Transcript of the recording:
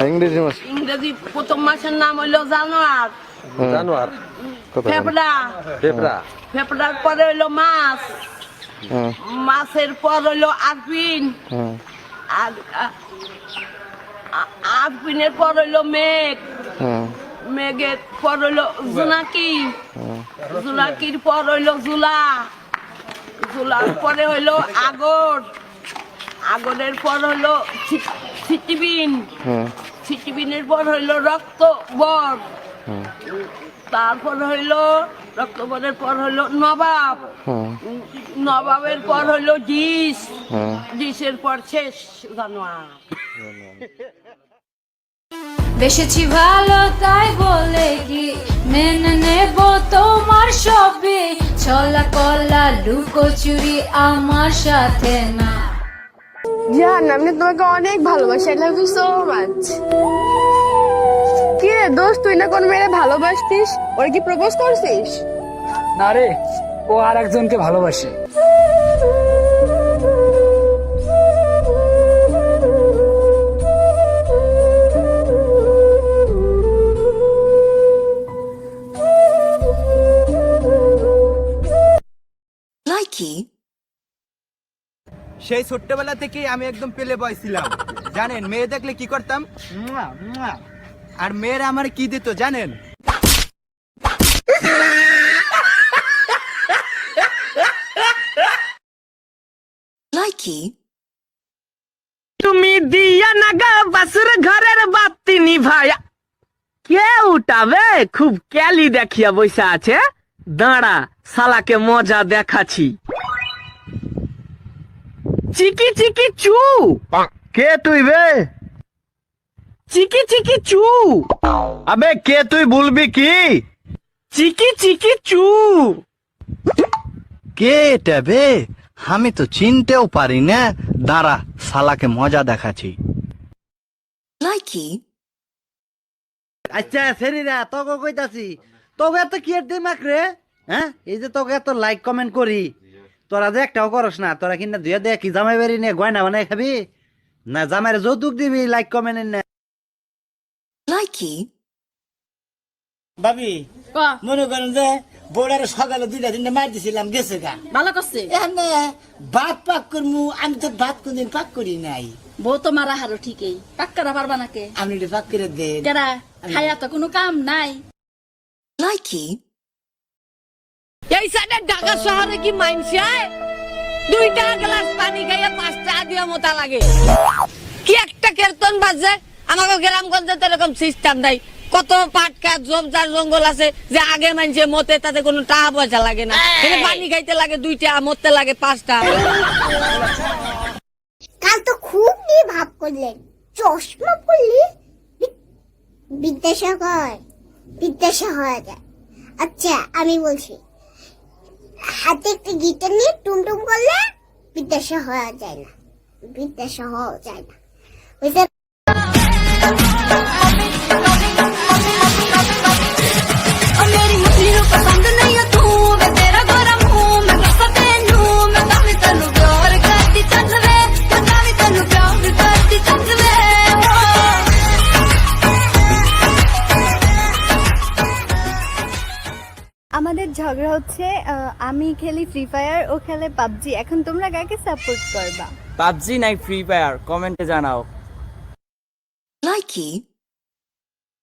ইংরেজি মাস ইংরেজি প্রথম মাসের নাম হইলো জানুয়ার। জানুয়ার। ফেফড়া। ফেফড়া। ফেফড়ার পরে হইলো মাছ। মাছের পর হইলো আরফিন। আর আরফিনের পর হইলো মেঘ। মেঘের পর হইলো জোনাকি। জোনাকির পর হইলো জুলা। জুলার পরে হইলো আগর। আগরের পর হইলো সিটিবিন। সিটিবিনের পর হইলো রক্তবর। তারপর হইলো রক্তবরের পর হইলো নবাব। নবাবের পর হইলো ডিশ। ডিশের পর শেষ জানোয়ার। বেশেছি ভালো তাই বলে কি মেনে নেব তোমার সবই, ছলা কলা লুকোচুরি আমার সাথে না। জান আমি তোমাকে অনেক ভালোবাসি, I love you so much. কি রে দোস্ত, তুই না কোন মেয়েরে ভালোবাসতিস, ওর কি প্রপোজ করছিস? না রে, ও আর একজনকে ভালোবাসে। সেই ছোট্টবেলা থেকেই আমি একদম পেলে বয় ছিলাম জানেন। মেয়ে দেখলে কি করতাম, আর মেয়েরা আমার কি দিত জানেন? তুমি দিয়া নাগা বাসুর ঘরের বাতি নিভায়া, কে উঠাবে? খুব ক্যালি দেখিয়া বসে আছে, দাঁড়া শালাকে মজা দেখাচ্ছি। চিকি চিকি চু। কে তুই বে? চিকি চিকি চু। আবে কে তুই বলবি কি? চিকি চিকি চু। কে এটা বে? আমি তো চিনতেও পারি না, দাঁড়া শালাকে মজা দেখাচ্ছি। আচ্ছা সেরিরা তোকে কইতাছি, তোকে এত কি এর দিমাগ রে? হ্যাঁ, এই যে তোকে এত লাইক কমেন্ট করি, তোরা যে একটাও করস না। তোরা কিনা দুই দেখ কি জামাই বাড়ি নিয়ে গয়না বানাই খাবি না জামাইরে যৌতুক দিবি লাইক কমেন্ট না? ভাবি মনে করেন যে বউডার সকালে 2-3টা মার দিছিলাম, গেছে গা ভালো করছে। এনে ভাত পাক করমু, আমি তো ভাত কোনদিন পাক করি নাই। বউ তো মারা হারো ঠিকই, পাক করা পারবা নাকে? আপনি একটু পাক করে দেন। কেরা খাইয়া তো কোনো কাম নাই। এই সাইডে ঢাকা শহরে কি মাইনছে 2টা গ্লাস পানি খাইয়া 5টা দিয়া মোটা লাগে? কি একটা কীর্তন বাজে। আমাকে গ্রামগঞ্জে তো এরকম সিস্টেম নাই। কত পাট খাত জমজার জঙ্গল আছে যে আগে মানছে মতে, তাতে কোনো টাকা পয়সা লাগে না। এখানে পানি খাইতে লাগে 2টা, মরতে লাগে 5টা। কাল তো খুব নিয়ে ভাব করলেন, চশমা পড়লি বিদ্যাসাগর বিদ্যাসা হওয়া যায়। আচ্ছা আমি বলছি, হাতে একটা গিটার নিয়ে টুমটুম করলে বিদ্যাসা হওয়া যায় না, বিদ্যাসা হওয়া যায় না। আমাদের ঝগড়া হচ্ছে, আমি খেলি ফ্রি ফায়ার, ও খেলে পাবজি। এখন তোমরা কাকে সাপোর্ট করবা? পাবজি নাই ফ্রি ফায়ার? কমেন্টে জানাও। লাইকি